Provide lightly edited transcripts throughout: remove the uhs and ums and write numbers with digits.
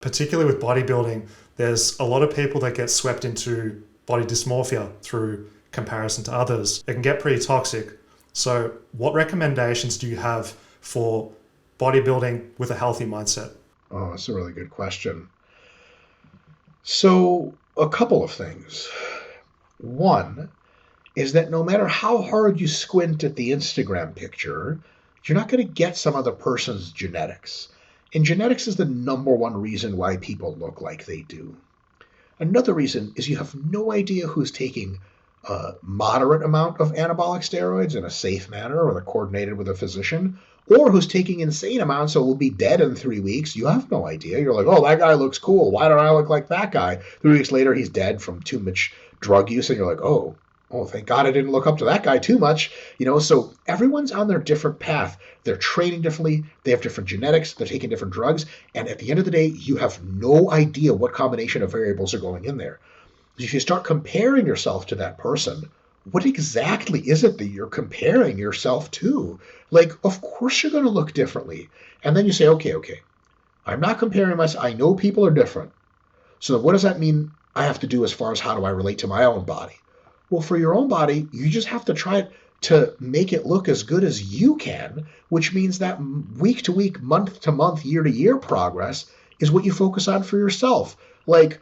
Particularly with bodybuilding, there's a lot of people that get swept into body dysmorphia through comparison to others. It can get pretty toxic. So, what recommendations do you have for bodybuilding with a healthy mindset? Oh, that's a really good question. So, a couple of things. One is that no matter how hard you squint at the Instagram picture, you're not going to get some other person's genetics. And genetics is the number one reason why people look like they do. Another reason is you have no idea who's taking a moderate amount of anabolic steroids in a safe manner or they're coordinated with a physician, or who's taking insane amounts so will be dead in 3 weeks. You have no idea. You're like, oh, that guy looks cool. Why don't I look like that guy? 3 weeks later, he's dead from too much drug use, and you're like, oh, thank God I didn't look up to that guy too much. So everyone's on their different path. They're training differently. They have different genetics. They're taking different drugs. And at the end of the day, you have no idea what combination of variables are going in there. If you start comparing yourself to that person, what exactly is it that you're comparing yourself to? Like, of course you're going to look differently. And then you say, okay, I'm not comparing myself. I know people are different. So what does that mean I have to do as far as how do I relate to my own body? Well, for your own body, you just have to try to make it look as good as you can, which means that week to week, month to month, year to year progress is what you focus on for yourself. Like,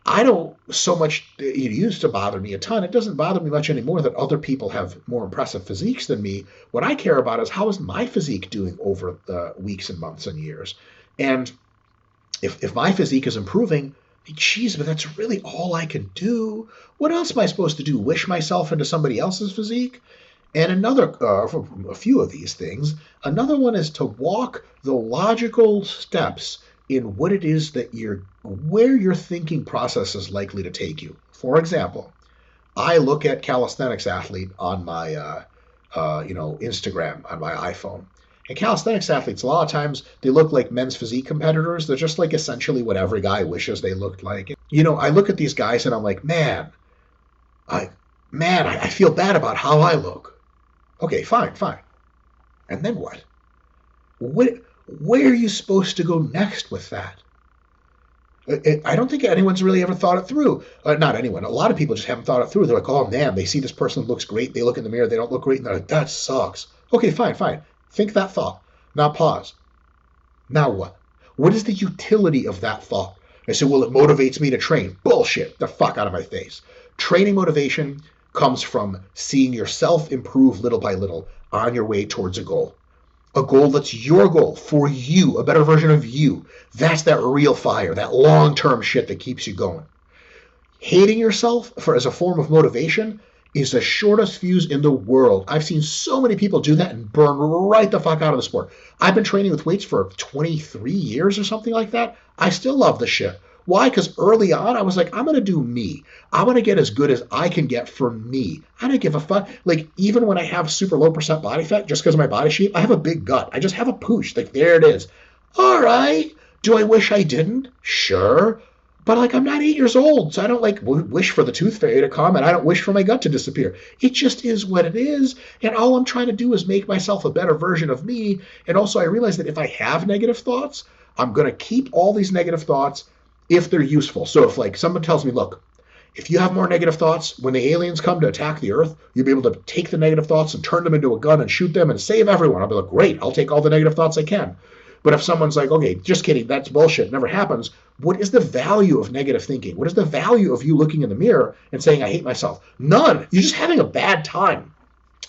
I don't so much, it used to bother me a ton. It doesn't bother me much anymore that other people have more impressive physiques than me. What I care about is how is my physique doing over the weeks and months and years. And if my physique is improving, geez, but that's really all I can do. What else am I supposed to do? Wish myself into somebody else's physique? And a few of these things, another one is to walk the logical steps in what it is that where your thinking process is likely to take you. For example, I look at calisthenics athlete on my, Instagram on my iPhone. And calisthenics athletes, a lot of times, they look like men's physique competitors. They're just like essentially what every guy wishes they looked like. I look at these guys and I'm like, I feel bad about how I look. Okay, fine. And then what? Where are you supposed to go next with that? I don't think anyone's really ever thought it through. Not anyone. A lot of people just haven't thought it through. They're like, oh man, they see this person looks great. They look in the mirror, they don't look great. And they're like, that sucks. Okay, fine. Think that thought. Now pause. Now what? What is the utility of that thought? I said, well, it motivates me to train. Bullshit. The fuck out of my face. Training motivation comes from seeing yourself improve little by little on your way towards a goal. A goal that's your goal for you, a better version of you. That's that real fire, that long-term shit that keeps you going. Hating yourself as a form of motivation is the shortest fuse in the world. I've seen so many people do that and burn right the fuck out of the sport. I've been training with weights for 23 years or something like that. I still love the shit. Why? Because early on, I was like, I'm going to do me. I want to get as good as I can get for me. I don't give a fuck. Like, even when I have super low percent body fat, just because of my body shape, I have a big gut. I just have a pooch. Like, there it is. All right. Do I wish I didn't? Sure. But, like, I'm not 8 years old, so I don't, like, wish for the tooth fairy to come, and I don't wish for my gut to disappear. It just is what it is, and all I'm trying to do is make myself a better version of me. And also, I realize that if I have negative thoughts, I'm going to keep all these negative thoughts if they're useful. So if, like, someone tells me, look, if you have more negative thoughts, when the aliens come to attack the Earth, you'll be able to take the negative thoughts and turn them into a gun and shoot them and save everyone. I'll be like, great, I'll take all the negative thoughts I can. But if someone's like, okay, just kidding, that's bullshit, it never happens, what is the value of negative thinking? What is the value of you looking in the mirror and saying, I hate myself? None. You're just having a bad time.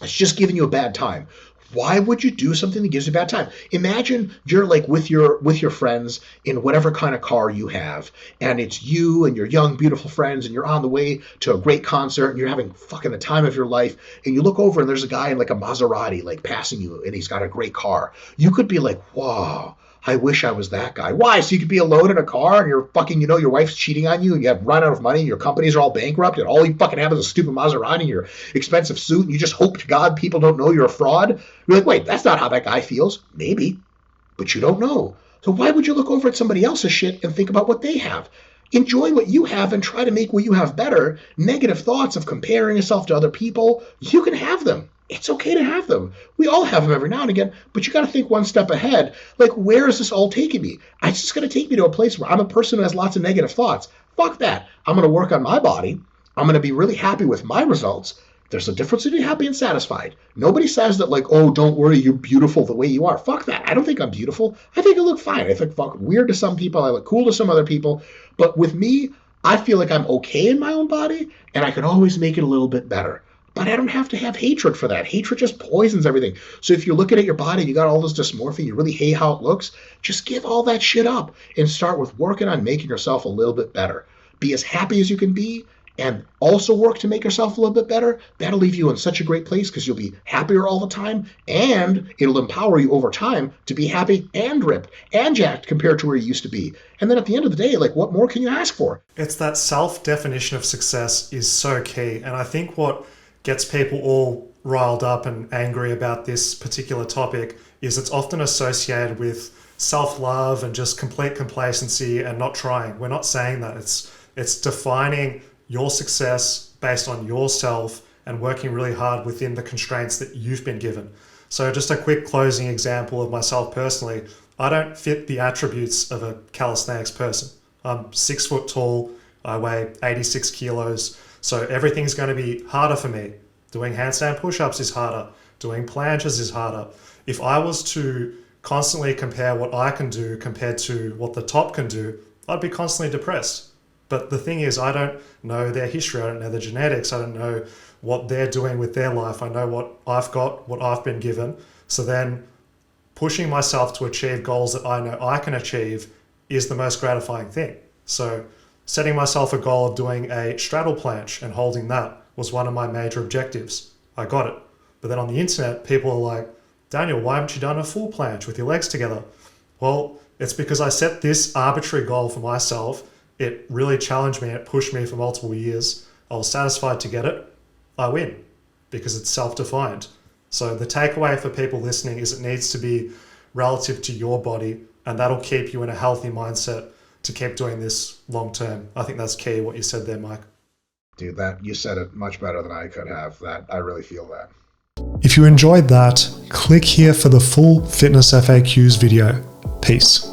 It's just giving you a bad time. Why would you do something that gives you a bad time? Imagine you're like with your friends in whatever kind of car you have, and it's you and your young, beautiful friends, and you're on the way to a great concert, and you're having fucking the time of your life, and you look over and there's a guy in like a Maserati like passing you, and he's got a great car. You could be like, wow, I wish I was that guy. Why? So you could be alone in a car and you're fucking, your wife's cheating on you and you have run out of money and your companies are all bankrupt and all you fucking have is a stupid Maserati and your expensive suit and you just hope to God people don't know you're a fraud. You're like, wait, that's not how that guy feels. Maybe, but you don't know. So why would you look over at somebody else's shit and think about what they have? Enjoy what you have and try to make what you have better. Negative thoughts of comparing yourself to other people, you can have them. It's okay to have them. We all have them every now and again, but you got to think one step ahead. Like, where is this all taking me? It's just going to take me to a place where I'm a person who has lots of negative thoughts. Fuck that. I'm going to work on my body. I'm going to be really happy with my results. There's a difference between happy and satisfied. Nobody says that, like, oh, don't worry, you're beautiful the way you are. Fuck that. I don't think I'm beautiful. I think I look fine. I think fucking weird to some people. I look cool to some other people. But with me, I feel like I'm okay in my own body, and I can always make it a little bit better. But I don't have to have hatred for that. Hatred just poisons everything. So if you're looking at your body, you got all this dysmorphia, you really hate how it looks, just give all that shit up and start with working on making yourself a little bit better. Be as happy as you can be, and also work to make yourself a little bit better. That'll leave you in such a great place because you'll be happier all the time, and it'll empower you over time to be happy and ripped and jacked compared to where you used to be. And then at the end of the day, like, what more can you ask for? It's that self-definition of success is so key. And I think what gets people all riled up and angry about this particular topic is it's often associated with self-love and just complete complacency and not trying. We're not saying that. It's defining your success based on yourself and working really hard within the constraints that you've been given. So just a quick closing example of myself personally. I don't fit the attributes of a calisthenics person. I'm 6 foot tall. I weigh 86 kilos. So everything's going to be harder for me. Doing handstand push-ups is harder. Doing planches is harder. If I was to constantly compare what I can do compared to what the top can do, I'd be constantly depressed. But the thing is, I don't know their history. I don't know their genetics. I don't know what they're doing with their life. I know what I've got, what I've been given. So then pushing myself to achieve goals that I know I can achieve is the most gratifying thing. So setting myself a goal of doing a straddle planche and holding that was one of my major objectives. I got it. But then on the internet, people are like, Daniel, why haven't you done a full planche with your legs together? Well, it's because I set this arbitrary goal for myself. It really challenged me. It pushed me for multiple years. I was satisfied to get it. I win because it's self-defined. So the takeaway for people listening is it needs to be relative to your body, and that'll keep you in a healthy mindset to keep doing this long term. I think that's key, what you said there, Mike. Dude, that you said it much better than I could have. That I really feel that. If you enjoyed that, click here for the full Fitness FAQs video. Peace.